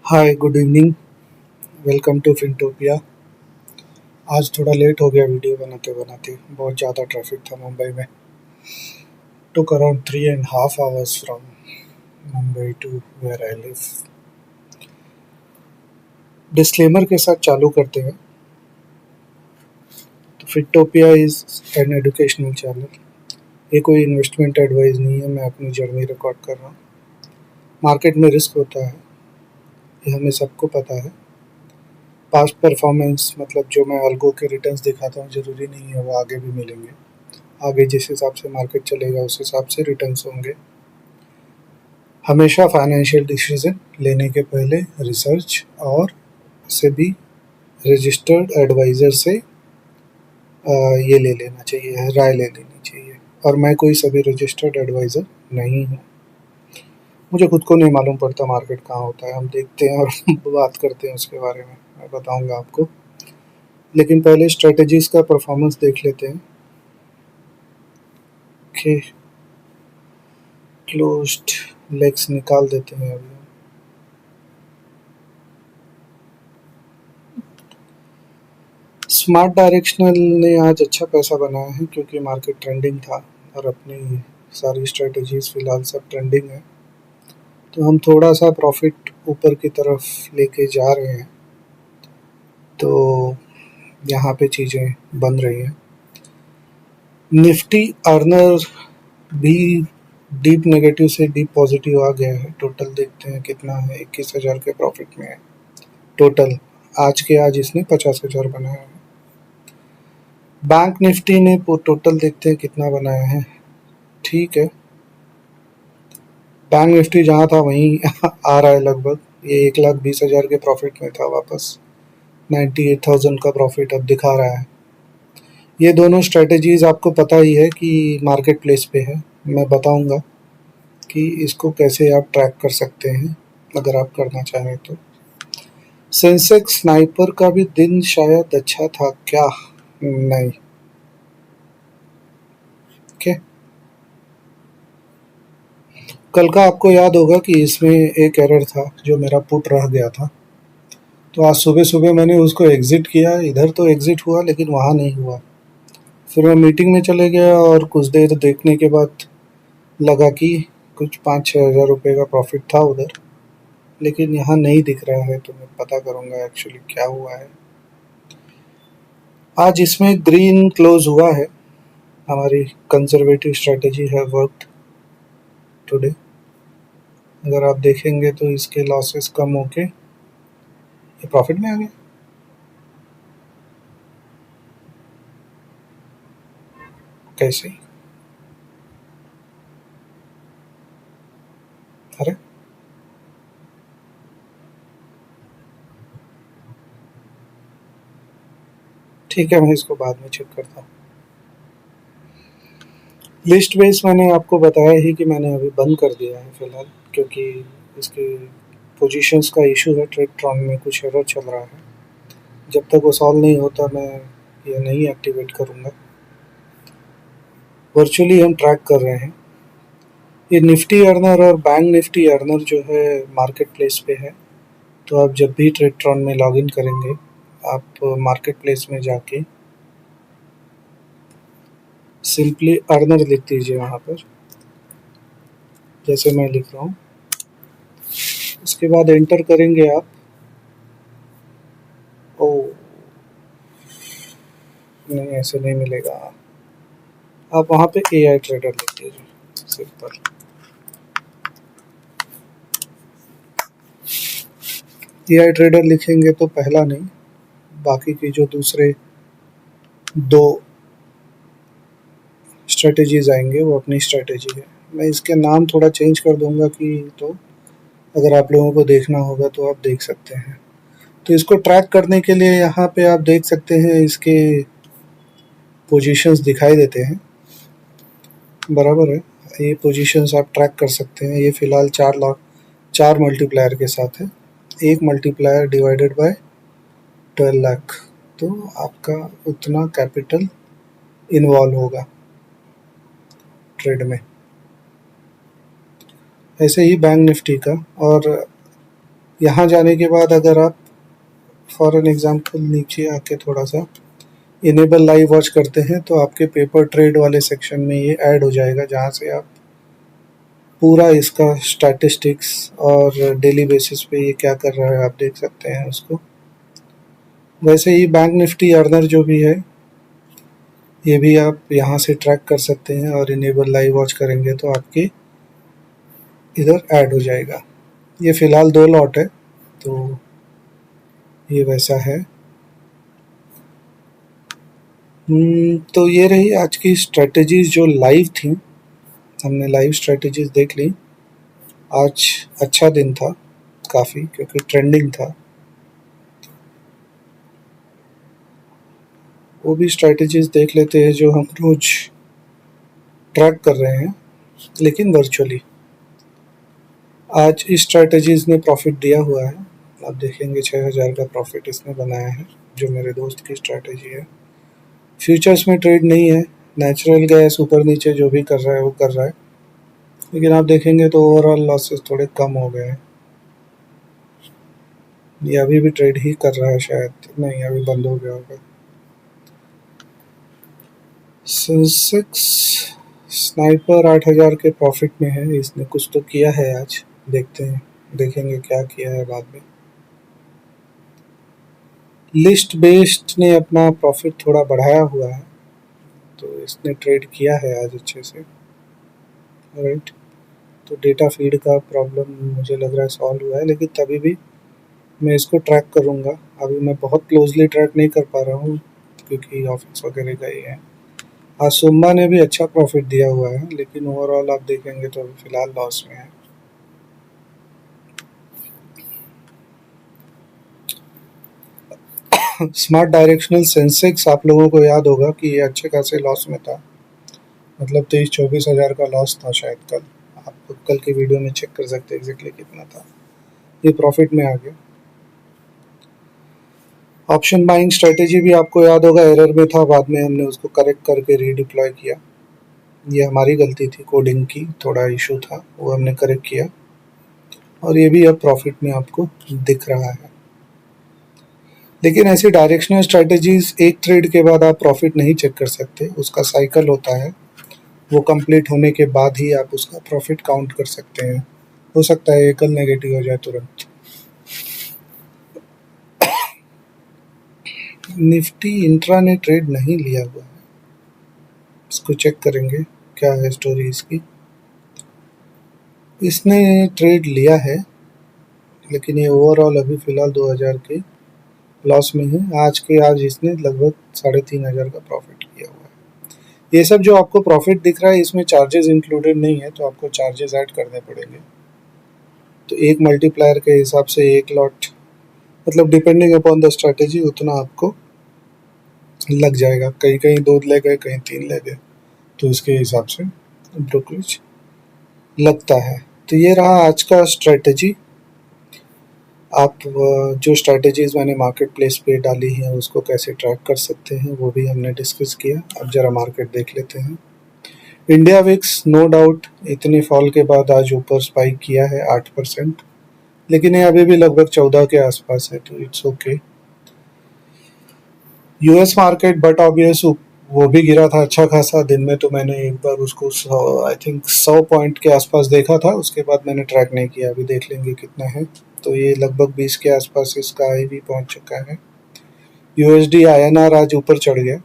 Hi good evening. Welcome to Fintopia. आज थोड़ा late हो गया वीडियो बनाते बनाते, बहुत ज़्यादा ट्रैफिक था मुंबई में। Took around 3.5 hours from Mumbai to where I live. Disclaimer के साथ चालू करते हैं। तो Fintopia is an educational channel. ये कोई इन्वेस्टमेंट एडवाइस नहीं है, मैं अपनी जर्नी रिकॉर्ड कर रहा हूँ। मार्केट में रिस्क होता है, ये हमें सबको पता है। पास्ट परफॉर्मेंस मतलब जो मैं अल्गो के रिटर्न्स दिखाता हूँ, ज़रूरी नहीं है वो आगे भी मिलेंगे। आगे जिस हिसाब से मार्केट चलेगा उस हिसाब से रिटर्न्स होंगे। हमेशा फाइनेंशियल डिसीजन लेने के पहले रिसर्च और सेबी रजिस्टर्ड एडवाइज़र से ये ले लेना चाहिए, राय ले लेनी चाहिए। और मैं कोई सभी रजिस्टर्ड एडवाइज़र नहीं हूँ। मुझे खुद को नहीं मालूम पड़ता मार्केट कहाँ होता है, हम देखते हैं और बात करते हैं उसके बारे में, मैं बताऊँगा आपको। लेकिन पहले स्ट्रेटजीज़ का परफॉर्मेंस देख लेते हैं कि क्लोज्ड लेग्स निकाल देते हैं अभी। स्मार्ट डायरेक्शनल ने आज अच्छा पैसा बनाया है क्योंकि मार्केट ट्रेंडिंग था और अपनी सारी स्ट्रेटजीज फ़िलहाल सब ट्रेंडिंग है। तो हम थोड़ा सा प्रॉफिट ऊपर की तरफ लेके जा रहे हैं, तो यहाँ पे चीज़ें बन रही हैं। निफ्टी अर्नर भी डीप नेगेटिव से डीप पॉजिटिव आ गया है। टोटल देखते हैं कितना है, 21,000 के प्रॉफिट में है टोटल। आज के आज इसने 50,000 बनाया है। बैंक निफ्टी ने टोटल देखते हैं कितना बनाया है। ठीक है, बैंक निफ्टी जहाँ था वहीं आ रहा है लगभग। ये 1,20,000 के प्रॉफिट में था, वापस 98,000 का प्रॉफिट अब दिखा रहा है। ये दोनों स्ट्रेटजीज आपको पता ही है कि मार्केट प्लेस पे है। मैं बताऊंगा कि इसको कैसे आप ट्रैक कर सकते हैं अगर आप करना चाहें तो। सेंसेक्स स्नाइपर का भी दिन शायद अच्छा था क्या? नहीं। ओके, कल का आपको याद होगा कि इसमें एक एरर था जो मेरा पुट रह गया था। तो आज सुबह सुबह मैंने उसको एग्ज़िट किया, इधर तो एग्ज़िट हुआ लेकिन वहाँ नहीं हुआ। फिर मैं मीटिंग में चले गया और कुछ देर देखने के बाद लगा कि कुछ 5-6 हज़ार रुपये का प्रॉफिट था उधर, लेकिन यहाँ नहीं दिख रहा है। तो मैं पता करूँगा एक्चुअली क्या हुआ है। आज इसमें ग्रीन क्लोज हुआ है। हमारी कंजर्वेटिव स्ट्रेटजी है वर्कड टुडे। अगर आप देखेंगे तो इसके लॉसेस कम होके ये प्रॉफिट में आ गए। कैसे? अरे ठीक है, मैं इसको बाद में चेक करता हूँ। लिस्ट बेस मैंने आपको बताया ही कि मैंने अभी बंद कर दिया है फ़िलहाल, क्योंकि इसके पोजीशंस का इशू है। ट्रेडट्रॉन में कुछ एरर चल रहा है, जब तक वो सॉल्व नहीं होता मैं ये नहीं एक्टिवेट करूँगा। वर्चुअली हम ट्रैक कर रहे हैं। ये निफ्टी अर्नर और बैंक निफ्टी अर्नर जो है मार्केट प्लेस पे है। तो आप जब भी ट्रेडट्रॉन में लॉगिन करेंगे, आप मार्केट प्लेस में जाके सिंपली अर्नर लिख दीजिए वहाँ पर, जैसे मैं लिख रहा हूँ। उसके बाद एंटर करेंगे आप। ओ नहीं, ऐसे नहीं मिलेगा। आप वहाँ पे AI ट्रेडर लिख दीजिए सिंपल। AI ट्रेडर लिखेंगे तो पहला नहीं, बाकी की जो दूसरे दो स्ट्रेटजीज आएंगे वो अपनी स्ट्रेटजी है। मैं इसके नाम थोड़ा चेंज कर दूंगा कि तो अगर आप लोगों को देखना होगा तो आप देख सकते हैं। तो इसको ट्रैक करने के लिए यहाँ पे आप देख सकते हैं इसके पोजीशंस दिखाई देते हैं, बराबर है। ये पोजीशंस आप ट्रैक कर सकते हैं। ये फ़िलहाल 4 मल्टीप्लायर के साथ है। एक मल्टीप्लायर डिवाइडेड बाय 12 लाख, तो आपका उतना कैपिटल इन्वॉल्व होगा ट्रेड में। ऐसे ही बैंक निफ्टी का। और यहाँ जाने के बाद अगर आप फॉर एन एग्जांपल नीचे आके थोड़ा सा इनेबल लाइव वॉच करते हैं तो आपके पेपर ट्रेड वाले सेक्शन में ये ऐड हो जाएगा, जहाँ से आप पूरा इसका स्टैटिस्टिक्स और डेली बेसिस पे ये क्या कर रहा है आप देख सकते हैं उसको। वैसे ही बैंक निफ्टी अर्नर जो भी है ये भी आप यहाँ से ट्रैक कर सकते हैं, और इनेबल लाइव वॉच करेंगे तो आपके इधर ऐड हो जाएगा। ये फ़िलहाल 2 लॉट है, तो ये वैसा है। तो ये रही आज की स्ट्रेटजीज़ जो लाइव थी, हमने लाइव स्ट्रेटजीज़ देख ली। आज अच्छा दिन था काफ़ी, क्योंकि ट्रेंडिंग था। वो भी स्ट्रेटजीज़ देख लेते हैं जो हम रोज़ ट्रैक कर रहे हैं, लेकिन वर्चुअली। आज इस स्ट्रेटजीज़ ने प्रॉफिट दिया हुआ है, आप देखेंगे 6000 का प्रॉफिट इसने बनाया है, जो मेरे दोस्त की स्ट्रेटजी है। फ्यूचर्स में ट्रेड नहीं है, नेचुरल गैस ऊपर नीचे जो भी कर रहा है वो कर रहा है, लेकिन आप देखेंगे तो ओवरऑल लॉसेस थोड़े कम हो गए हैं। ये अभी भी ट्रेड ही कर रहा है शायद, नहीं अभी बंद हो गया होगा। सेंसेक्स स्नाइपर 8000 के प्रॉफिट में है, इसने कुछ तो किया है आज, देखते हैं, देखेंगे क्या किया है बाद में। लिस्ट बेस्ड ने अपना प्रॉफिट थोड़ा बढ़ाया हुआ है, तो इसने ट्रेड किया है आज अच्छे से, राइट। तो डेटा फीड का प्रॉब्लम मुझे लग रहा है सॉल्व हुआ है, लेकिन तभी भी मैं इसको ट्रैक करूँगा। अभी मैं बहुत क्लोजली ट्रैक नहीं कर पा रहा हूँ क्योंकि ऑफिस वगैरह गए हैं। आज सुम्बा ने भी अच्छा प्रॉफिट दिया हुआ है, लेकिन ओवरऑल आप देखेंगे तो अभी फ़िलहाल लॉस में है। स्मार्ट डायरेक्शनल सेंसेक्स आप लोगों को याद होगा कि ये अच्छे खासे लॉस में था, मतलब 23-24 हज़ार का लॉस था शायद कल। आप कल की वीडियो में चेक कर सकते हैं एग्जैक्टली कितना था। ये प्रॉफिट में आ गया। ऑप्शन बाइंग स्ट्रेटेजी भी आपको याद होगा एरर में था, बाद में हमने उसको करेक्ट करके रीडिप्लॉय किया। ये हमारी गलती थी, कोडिंग की थोड़ा इशू था, वो हमने करेक्ट किया, और ये भी अब प्रॉफिट में आपको दिख रहा है। लेकिन ऐसी डायरेक्शनल स्ट्रेटजीज एक ट्रेड के बाद आप प्रॉफिट नहीं चेक कर सकते, उसका साइकिल होता है, वो कंप्लीट होने के बाद ही आप उसका प्रॉफिट काउंट कर सकते हैं। हो सकता है ये कल नेगेटिव हो जाए तुरंत। निफ्टी इंट्रा ने ट्रेड नहीं लिया हुआ है, इसको चेक करेंगे क्या है स्टोरी इसकी। इसने ट्रेड लिया है, लेकिन ये ओवरऑल अभी फ़िलहाल 2000 के लॉस में है। आज इसने लगभग 3500 का प्रॉफिट किया हुआ है। ये सब जो आपको प्रॉफिट दिख रहा है इसमें चार्जेस इंक्लूडेड नहीं है, तो आपको चार्जेस ऐड करने पड़ेंगे। तो एक मल्टीप्लायर के हिसाब से एक लॉट, मतलब डिपेंडिंग अपॉन द स्ट्रैटेजी उतना आपको लग जाएगा। कहीं कहीं 2 ले गए, कहीं 3 ले गए, तो इसके हिसाब से ब्रोकरेज लगता है। तो ये रहा आज का स्ट्रैटेजी। आप जो स्ट्रैटेजीज मैंने मार्केट प्लेस पे डाली हैं उसको कैसे ट्रैक कर सकते हैं वो भी हमने डिस्कस किया। अब ज़रा मार्केट देख लेते हैं। इंडिया विक्स नो डाउट इतने फॉल के बाद आज ऊपर स्पाइक किया है 8%, लेकिन ये अभी भी लगभग 14 के आसपास है, तो it's okay. US market but obvious वो भी गिरा था अच्छा खासा दिन में, तो मैंने एक बार उसको आई थिंक 100 पॉइंट के आसपास देखा था, उसके बाद मैंने ट्रैक नहीं किया। अभी देख लेंगे कितना है। तो ये लगभग 20 के आसपास इसका आई भी पहुंच चुका है। यूएसडी आईएनआर आज ऊपर चढ़ गया,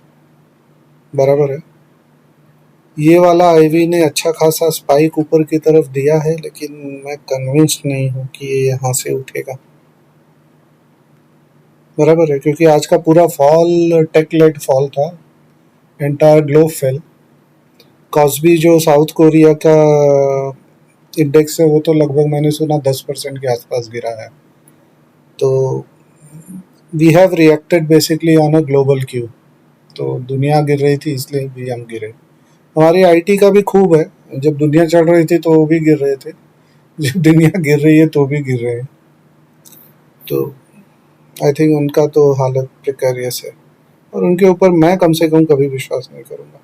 बराबर है। ये वाला आईवी ने अच्छा खासा स्पाइक ऊपर की तरफ दिया है, लेकिन मैं कन्विंस्ड नहीं हूँ कि ये यहाँ से उठेगा, बराबर है, क्योंकि आज का पूरा फॉल टेक लेड फॉल था, एंटायर ग्लोब फेल। कॉस्बी जो साउथ कोरिया का इंडेक्स है वो तो लगभग मैंने सुना 10% के आसपास गिरा है। तो we have reacted basically on a global cue. तो दुनिया गिर रही थी इसलिए भी हम गिरे। हमारी आईटी का भी खूब है, जब दुनिया चढ़ रही थी तो वो भी गिर रहे थे, जब दुनिया गिर रही है तो भी गिर रहे हैं। तो आई थिंक उनका तो हालत प्रिकेरियस है, और उनके ऊपर मैं कम से कम कभी विश्वास नहीं करूँगा।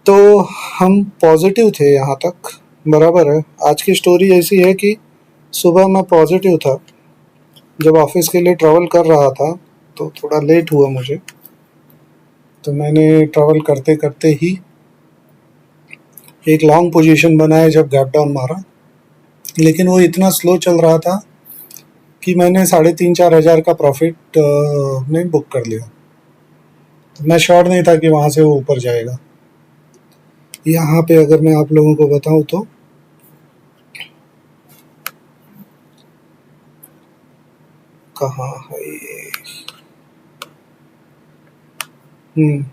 तो हम पॉजिटिव थे यहाँ तक, बराबर है। आज की स्टोरी ऐसी है कि सुबह मैं पॉजिटिव था, जब ऑफिस के लिए ट्रैवल कर रहा था तो थोड़ा लेट हुआ मुझे, तो मैंने ट्रैवल करते करते ही एक लॉन्ग पोजीशन बनाया जब गैप डाउन मारा, लेकिन वो इतना स्लो चल रहा था कि मैंने 3,500-4,000 का प्रॉफिट में बुक कर लिया। तो मैं श्योर नहीं था कि वहाँ से वो ऊपर जाएगा। यहाँ पे अगर मैं आप लोगों को बताऊँ तो कहाँ है ये? हम्म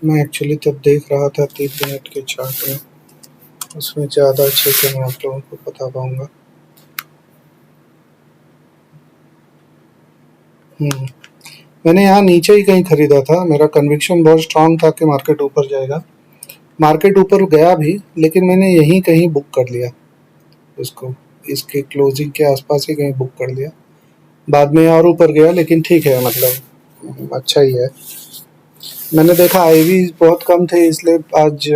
मैं एक्चुअली तब देख रहा था 3 मिनट के चार्ट में, उसमें ज़्यादा अच्छे से मैं आप लोगों को बता पाऊंगा। हम्म मैंने यहाँ नीचे ही कहीं खरीदा था, मेरा कन्विक्शन बहुत स्ट्रांग था कि मार्केट ऊपर जाएगा। मार्केट ऊपर गया भी, लेकिन मैंने यहीं कहीं बुक कर लिया इसको, इसके क्लोजिंग के आसपास ही कहीं बुक कर लिया। बाद में और ऊपर गया, लेकिन ठीक है, मतलब अच्छा ही है। मैंने देखा आईवी बहुत कम थे, इसलिए आज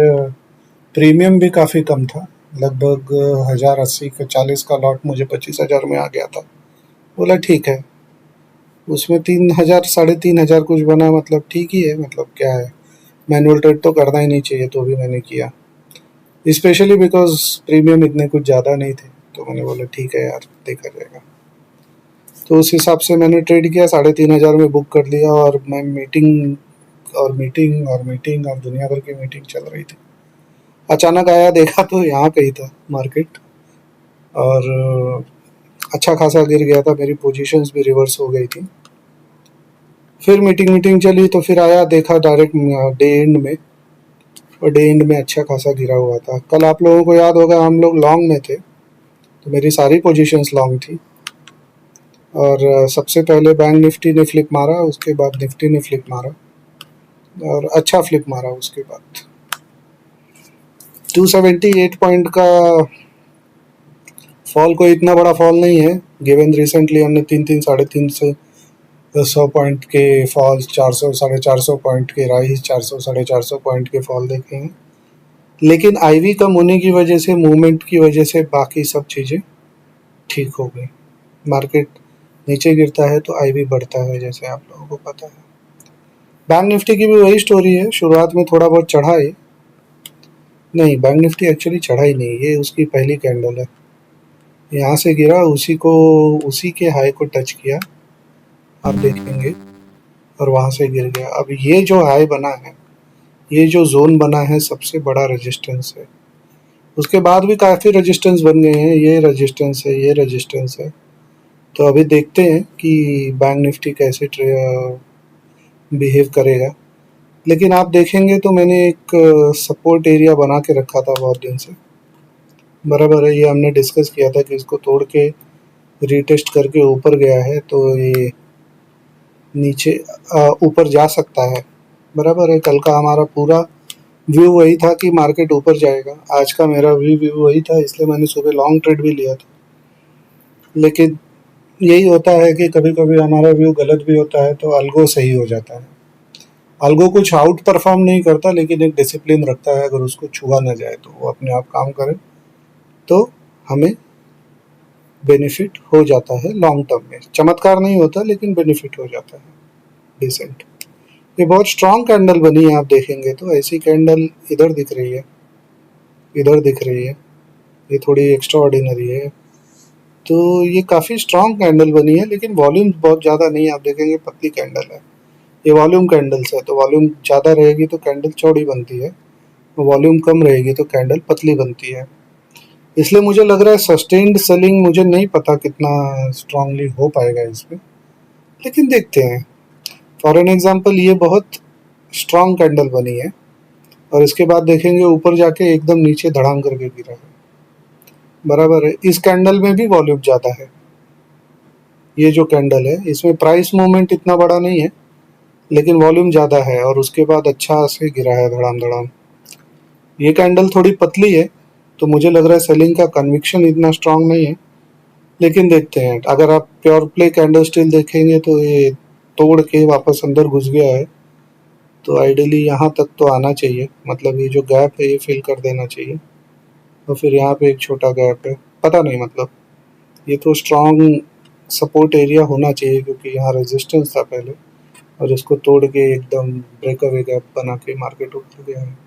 प्रीमियम भी काफ़ी कम था। लगभग 1080 का 40 का लॉट मुझे 25,000 में आ गया था। बोला ठीक है, उसमें 3,000 3,500 कुछ बना, मतलब ठीक ही है, मतलब क्या है, मैनुअल ट्रेड तो करना ही नहीं चाहिए, तो भी मैंने किया। स्पेशली बिकॉज प्रीमियम इतने कुछ ज़्यादा नहीं थे, तो मैंने बोला ठीक है यार, देखा जाएगा। तो उस हिसाब से मैंने ट्रेड किया, 3,500 में बुक कर लिया, और मैं मीटिंग और मीटिंग और मीटिंग और दुनिया भर की मीटिंग चल रही थी। अचानक आया, देखा तो यहाँ पे ही था मार्केट, और अच्छा खासा गिर गया था, मेरी पोजीशंस भी रिवर्स हो गई थी। फिर मीटिंग मीटिंग चली, तो फिर आया, देखा डायरेक्ट डे एंड में, और डे एंड में अच्छा खासा गिरा हुआ था। कल आप लोगों को याद होगा हम लोग लॉन्ग में थे, तो मेरी सारी पोजीशंस लॉन्ग थी, और सबसे पहले बैंक निफ्टी ने फ्लिप मारा, उसके बाद निफ्टी ने फ्लिप मारा, और अच्छा फ्लिप मारा उसके बाद। 278 पॉइंट का फॉल कोई इतना बड़ा फॉल नहीं है, गिवन रिसेंटली हमने 300-350 पॉइंट के फॉल, 400-450 पॉइंट के राइज, 400-450 पॉइंट के फॉल देखे हैं। लेकिन आईवी कम होने की वजह से, मूवमेंट की वजह से बाकी सब चीज़ें ठीक हो गई। मार्केट नीचे गिरता है तो आईवी बढ़ता है, जैसे आप लोगों को पता है। बैंक निफ्टी की भी वही स्टोरी है, शुरुआत में थोड़ा बहुत चढ़ा है। नहीं, बैंक निफ्टी एक्चुअली चढ़ा ही नहीं, ये उसकी पहली कैंडल है। यहाँ से गिरा, उसी के हाई को टच किया, आप देखेंगे, और वहाँ से गिर गया। अब ये जो हाई बना है, ये जो जोन बना है, सबसे बड़ा रेजिस्टेंस है। उसके बाद भी काफ़ी रेजिस्टेंस बन गए हैं, ये रेजिस्टेंस है, ये रेजिस्टेंस है। तो अभी देखते हैं कि बैंक निफ्टी कैसे बिहेव करेगा। लेकिन आप देखेंगे तो मैंने एक सपोर्ट एरिया बना के रखा था बहुत दिन से, बराबर है। ये हमने डिस्कस किया था कि इसको तोड़ के रीटेस्ट करके ऊपर गया है, तो ये नीचे ऊपर जा सकता है, बराबर है। कल का हमारा पूरा व्यू वही था कि मार्केट ऊपर जाएगा। आज का मेरा व्यू वही था, इसलिए मैंने सुबह लॉन्ग ट्रेड भी लिया था। लेकिन यही होता है कि कभी कभी हमारा व्यू गलत भी होता है, तो अल्गो सही हो जाता है। अल्गो कुछ आउट परफॉर्म नहीं करता, लेकिन एक डिसिप्लिन रखता है, अगर उसको छुआ ना जाए तो वो अपने आप काम करे, तो हमें बेनिफिट हो जाता है लॉन्ग टर्म में। चमत्कार नहीं होता, लेकिन बेनिफिट हो जाता है डिसेंट। ये बहुत स्ट्रांग कैंडल बनी है, आप देखेंगे तो ऐसी कैंडल इधर दिख रही है, इधर दिख रही है, ये थोड़ी एक्स्ट्रा ऑर्डिनरी है। तो ये काफ़ी स्ट्रांग कैंडल बनी है, लेकिन वॉल्यूम बहुत ज़्यादा नहीं है, आप देखेंगे पतली कैंडल है। ये वॉल्यूम कैंडल्स है, तो वॉल्यूम ज़्यादा रहेगी तो कैंडल चौड़ी बनती है, वॉल्यूम कम रहेगी तो कैंडल पतली बनती है। इसलिए मुझे लग रहा है सस्टेन्ड सेलिंग, मुझे नहीं पता कितना स्ट्रांगली हो पाएगा इसमें, लेकिन देखते हैं। फॉर एन एग्जांपल, ये बहुत स्ट्रांग कैंडल बनी है, और इसके बाद देखेंगे ऊपर जाके एकदम नीचे धड़ाम करके गिरा है, बराबर है। इस कैंडल में भी वॉल्यूम ज़्यादा है। ये जो कैंडल है, इसमें प्राइस मूवमेंट इतना बड़ा नहीं है, लेकिन वॉल्यूम ज़्यादा है, और उसके बाद अच्छा से गिरा है धड़ाम धड़ाम। ये कैंडल थोड़ी पतली है, तो मुझे लग रहा है सेलिंग का कन्विक्शन इतना स्ट्रांग नहीं है, लेकिन देखते हैं, अगर आप प्योर प्ले कैंडल स्टिल देखेंगे तो ये तोड़ के वापस अंदर घुस गया है, तो आइडियली यहाँ तक तो आना चाहिए, मतलब ये जो गैप है ये फिल कर देना चाहिए। और फिर यहाँ पे एक छोटा गैप है, पता नहीं, मतलब ये तो स्ट्रॉन्ग सपोर्ट एरिया होना चाहिए क्योंकि यहाँ रेजिस्टेंस था पहले, और इसको तोड़ के एकदम ब्रेकअवे गैप बना के मार्केट ऊपर गया है।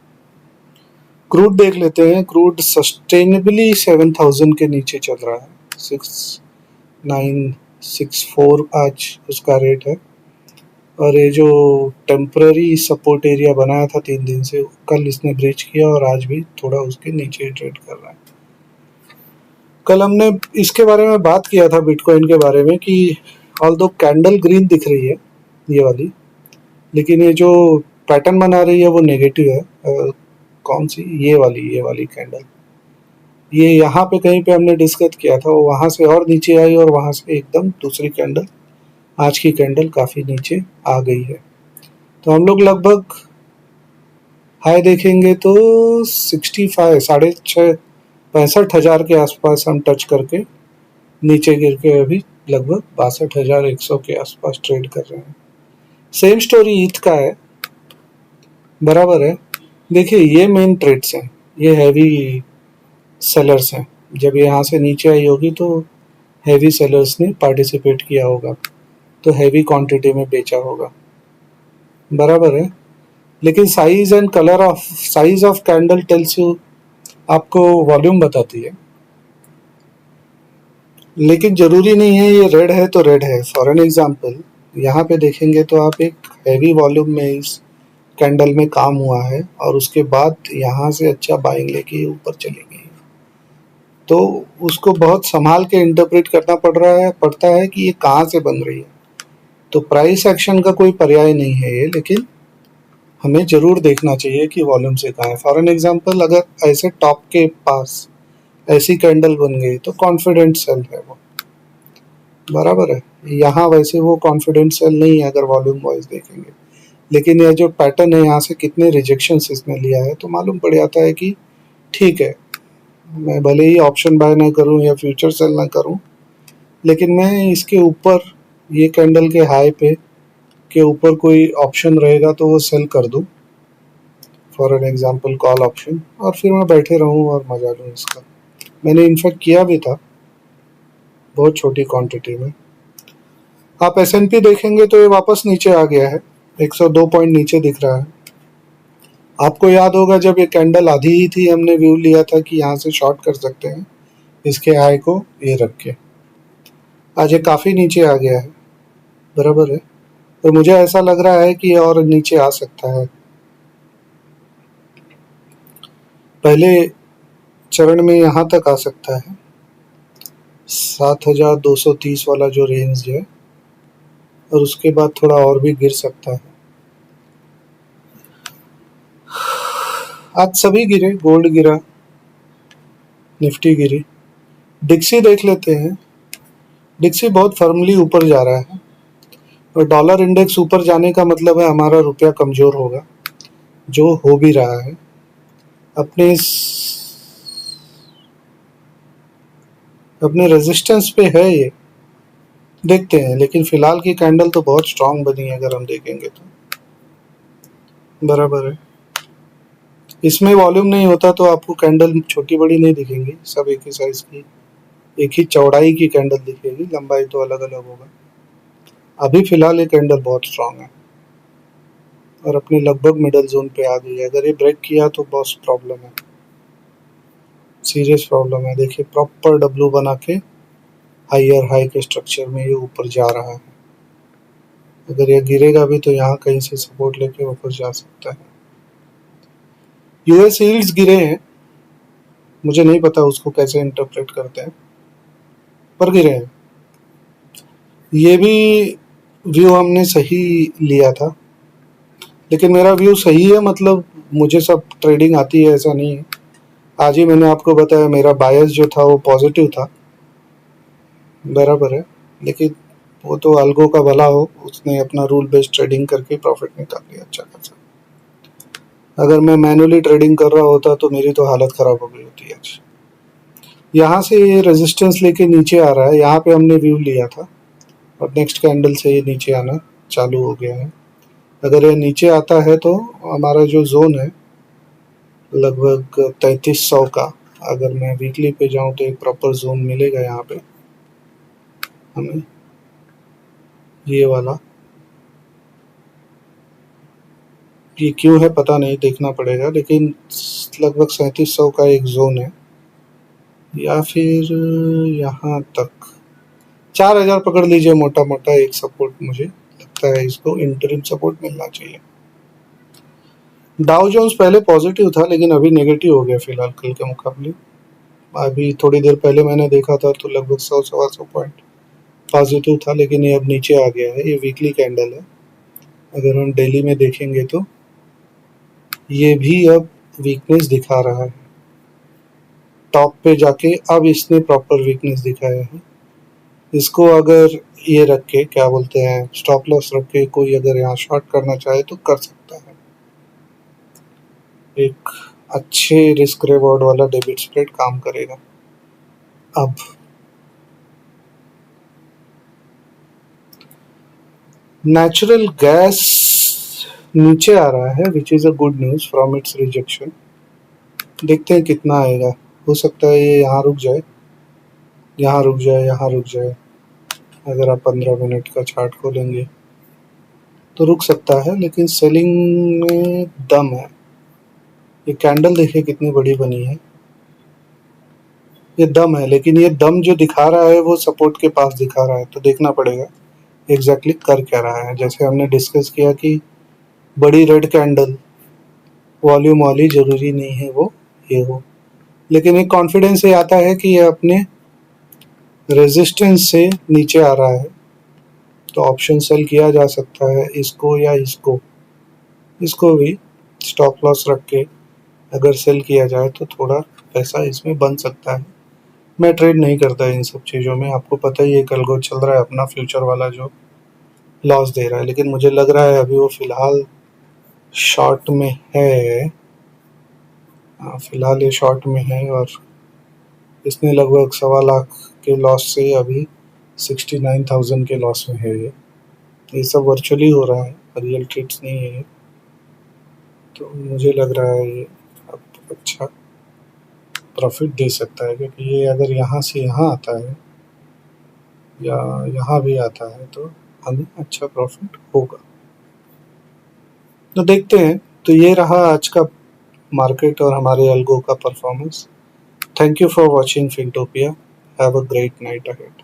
क्रूड देख लेते हैं। क्रूड सस्टेनेबली 7000 के नीचे चल रहा है, 6964 आज उसका रेट है। और ये जो टेम्पररी सपोर्ट एरिया बनाया था 3 दिन से, कल इसने ब्रीच किया और आज भी थोड़ा उसके नीचे ही ट्रेड कर रहा है। कल हमने इसके बारे में बात किया था, बिटकॉइन के बारे में, कि ऑल्दो कैंडल ग्रीन दिख रही है ये वाली, लेकिन ये जो पैटर्न बना रही है वो नेगेटिव है। कौन सी? ये वाली कैंडल, ये यहाँ पे कहीं पे हमने डिस्कस किया था, वो वहाँ से और नीचे आई और वहाँ से एकदम दूसरी कैंडल, आज की कैंडल काफ़ी नीचे आ गई है। तो हम लोग लगभग हाई देखेंगे तो 65, 65,000 के आसपास हम टच करके नीचे गिर के अभी लगभग 62,100 के आसपास ट्रेड कर रहे हैं। सेम स्टोरी ईथ का है, बराबर है। देखिए ये मेन ट्रेड्स हैं, ये हैवी सेलर्स हैं। जब ये यहाँ से नीचे आई होगी तो हैवी सेलर्स ने पार्टिसिपेट किया होगा, तो हैवी क्वांटिटी में बेचा होगा, बराबर है। लेकिन size and colour of size of candle tells you, आपको वॉल्यूम बताती है, लेकिन जरूरी नहीं है ये रेड है तो रेड है। फॉर एन एग्जांपल यहाँ पे देखेंगे तो आप एक हैवी वॉल्यूम में इस कैंडल में काम हुआ है और उसके बाद यहाँ से अच्छा बाइंग लेके ऊपर चली गई, तो उसको बहुत संभाल के इंटरप्रेट करना पड़ता है कि ये कहाँ से बन रही है। तो प्राइस एक्शन का कोई पर्याय नहीं है ये, लेकिन हमें जरूर देखना चाहिए कि वॉल्यूम से कहाँ है। फॉर एन एग्जांपल अगर ऐसे टॉप के पास ऐसी कैंडल बन गई तो कॉन्फिडेंट सेल है वो, बराबर है। यहाँ वैसे वो कॉन्फिडेंट सेल नहीं है अगर वॉल्यूम वाइज देखेंगे, लेकिन यह जो पैटर्न है यहाँ से कितने रिजेक्शंस इसने लिया है तो मालूम पड़ जाता है कि ठीक है, मैं भले ही ऑप्शन बाय ना करूँ या फ्यूचर सेल ना करूँ, लेकिन मैं इसके ऊपर ये कैंडल के हाई पे के ऊपर कोई ऑप्शन रहेगा तो वो सेल कर दूँ, for an example call option, और फिर मैं बैठे रहूँ और मजा लूँ इसका। मैंने इनफैक्ट किया भी था बहुत छोटी क्वांटिटी में। आप S&P देखेंगे तो ये वापस नीचे आ गया है, 102 पॉइंट नीचे दिख रहा है। आपको याद होगा जब ये कैंडल आधी ही थी हमने व्यू लिया था कि यहाँ से शॉर्ट कर सकते हैं इसके हाई को ये रख के। आज ये काफ़ी नीचे आ गया है, बराबर है। तो मुझे ऐसा लग रहा है कि और नीचे आ सकता है। पहले चरण में यहाँ तक आ सकता है, 7,230 वाला जो रेंज है, और उसके बाद थोड़ा और भी गिर सकता है। आज सभी गिरे, गोल्ड गिरा, निफ्टी गिरी। डिक्सी देख लेते हैं। डिक्सी बहुत फर्मली ऊपर जा रहा है, और डॉलर इंडेक्स ऊपर जाने का मतलब है हमारा रुपया कमज़ोर होगा, जो हो भी रहा है। अपने रेजिस्टेंस पे है ये, देखते हैं। लेकिन फिलहाल की कैंडल तो बहुत स्ट्रांग बनी है अगर हम देखेंगे तो, बराबर है। इसमें वॉल्यूम नहीं होता तो आपको कैंडल छोटी बड़ी नहीं दिखेंगी, सब एक ही साइज की, एक ही चौड़ाई की कैंडल दिखेगी, लंबाई तो अलग अलग होगा। अभी फिलहाल ये कैंडल बहुत स्ट्रांग है और अपने लगभग मिडल जोन पे आ गई है। अगर ये ब्रेक किया तो बहुत प्रॉब्लम है, सीरियस प्रॉब्लम है। देखिए प्रॉपर डब्ल्यू बना के हायर हाई के स्ट्रक्चर में ये ऊपर जा रहा है। अगर ये गिरेगा भी तो यहाँ कहीं से सपोर्ट लेके ऊपर जा सकता है। यूएस यील्ड्स गिरे हैं, मुझे नहीं पता उसको कैसे इंटरप्रेट करते हैं, पर गिरे हैं। ये भी व्यू हमने सही लिया था, लेकिन मेरा व्यू सही है मतलब मुझे सब ट्रेडिंग आती है ऐसा नहीं है। आज ही मैंने आपको बताया मेरा बायस जो था वो पॉजिटिव था, बराबर है। लेकिन वो तो अलगो का भला हो, उसने अपना रूल बेस्ड ट्रेडिंग करके प्रॉफिट निकाल लिया अच्छा खासा। अगर मैं मैनुअली ट्रेडिंग कर रहा होता तो मेरी तो हालत ख़राब हो गई होती आज। यहाँ से ये रेजिस्टेंस लेके नीचे आ रहा है, यहाँ पे हमने व्यू लिया था और नेक्स्ट कैंडल से ये नीचे आना चालू हो गया है। अगर ये नीचे आता है तो हमारा जो जोन है लगभग 3300 का, अगर मैं वीकली पे जाऊँ तो एक प्रॉपर जोन मिलेगा यहाँ पे हमें, ये वाला। ये क्यों है पता नहीं, देखना पड़ेगा, लेकिन लगभग 3700 का एक जोन है, या फिर यहाँ तक 4000 पकड़ लीजिए मोटा मोटा एक सपोर्ट। मुझे लगता है इसको इंटरिम सपोर्ट मिलना चाहिए। डाउ जोन्स पहले पॉजिटिव था लेकिन अभी नेगेटिव हो गया फिलहाल कल के मुकाबले। अभी थोड़ी देर पहले मैंने देखा था तो लगभग 100-125 पॉइंट पॉजिटिव था, लेकिन ये अब नीचे आ गया है। ये वीकली कैंडल है, अगर हम डेली में देखेंगे तो ये भी अब वीकनेस दिखा रहा है। टॉप पे जाके अब इसने प्रॉपर वीकनेस दिखाया है। इसको अगर ये रख के क्या बोलते हैं स्टॉप लॉस रख के कोई अगर यहाँ शॉर्ट करना चाहे तो कर सकता है। एक अच्छे रिस्क रिवॉर्ड वाला डेबिट स्प्रेड काम करेगा। अब नेचुरल गैस नीचे आ रहा है, which is a good news from its rejection. देखते हैं कितना आएगा, हो सकता है ये यहाँ रुक जाए, यहाँ रुक जाए, यहाँ रुक जाए। अगर आप 15 मिनट का चार्ट खोलेंगे तो रुक सकता है, लेकिन सेलिंग में दम है। ये कैंडल देखिए कितनी बड़ी बनी है, ये दम है, लेकिन ये दम जो दिखा रहा है वो सपोर्ट के पास दिखा रहा है, तो देखना पड़ेगा एग्जैक्टली कर क्या रहा है। जैसे हमने डिस्कस किया कि बड़ी रेड कैंडल वॉल्यूम वाली जरूरी नहीं है वो ये हो, लेकिन एक कॉन्फिडेंस ये आता है कि ये अपने रेजिस्टेंस से नीचे आ रहा है, तो ऑप्शन सेल किया जा सकता है इसको या इसको। इसको भी स्टॉप लॉस रख के अगर सेल किया जाए तो थोड़ा पैसा इसमें बन सकता है। मैं ट्रेड नहीं करता इन सब चीज़ों में, आपको पता ही है कलगो चल रहा है अपना फ्यूचर वाला जो लॉस दे रहा है, लेकिन मुझे लग रहा है अभी वो फिलहाल शॉर्ट में है। फिलहाल ये शॉर्ट में है और इसने लगभग 1.25 लाख के लॉस से अभी 69,000 के लॉस में है। ये सब वर्चुअली हो रहा है, रियल ट्रेड्स नहीं है ये। तो मुझे लग रहा है ये अब अच्छा प्रॉफिट दे सकता है, क्योंकि ये अगर यहाँ से यहाँ आता है या यहाँ भी आता है तो हमें अच्छा प्रॉफिट होगा। तो देखते हैं। तो ये रहा आज का मार्केट और हमारे अल्गो का performance. Thank you for watching Fintopia. Have a great night ahead.